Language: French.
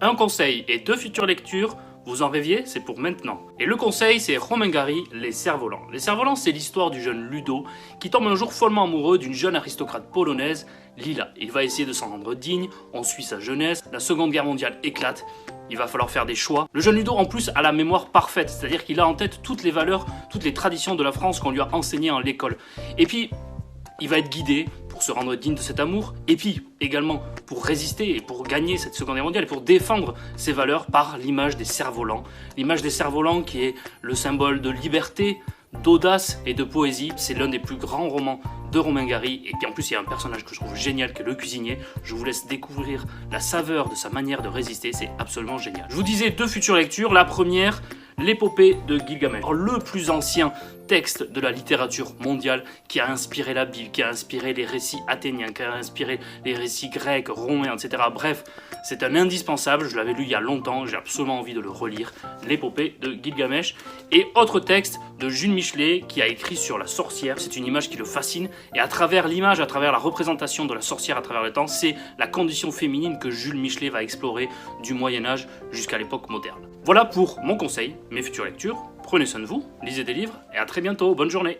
Un conseil et deux futures lectures, vous en rêviez, c'est pour maintenant. Et le conseil, c'est Romain Gary, Les Cerfs-Volants. Les Cerfs-Volants, c'est l'histoire du jeune Ludo qui tombe un jour follement amoureux d'une jeune aristocrate polonaise, Lila. Il va essayer de s'en rendre digne, on suit sa jeunesse, la Seconde Guerre mondiale éclate, il va falloir faire des choix. Le jeune Ludo, en plus, a la mémoire parfaite, c'est-à-dire qu'il a en tête toutes les valeurs, toutes les traditions de la France qu'on lui a enseignées à l'école. Et puis, il va être guidé pour se rendre digne de cet amour, et puis également pour résister et pour gagner cette Seconde Guerre mondiale et pour défendre ses valeurs par l'image des cerfs-volants. L'image des cerfs-volants qui est le symbole de liberté, d'audace et de poésie. C'est l'un des plus grands romans de Romain Gary, et puis en plus il y a un personnage que je trouve génial qui est le cuisinier. Je vous laisse découvrir la saveur de sa manière de résister, c'est absolument génial. Je vous disais deux futures lectures, la première, l'épopée de Gilgamesh, le plus ancien texte de la littérature mondiale qui a inspiré la Bible, qui a inspiré les récits athéniens, qui a inspiré les récits grecs, romains, etc. Bref, c'est un indispensable, je l'avais lu il y a longtemps, j'ai absolument envie de le relire, l'épopée de Gilgamesh. Et autre texte de Jules Michelet qui a écrit sur la sorcière, c'est une image qui le fascine, et à travers l'image, à travers la représentation de la sorcière à travers le temps, c'est la condition féminine que Jules Michelet va explorer du Moyen-Âge jusqu'à l'époque moderne. Voilà pour mon conseil, mes futures lectures. Prenez soin de vous, lisez des livres et à très bientôt, bonne journée.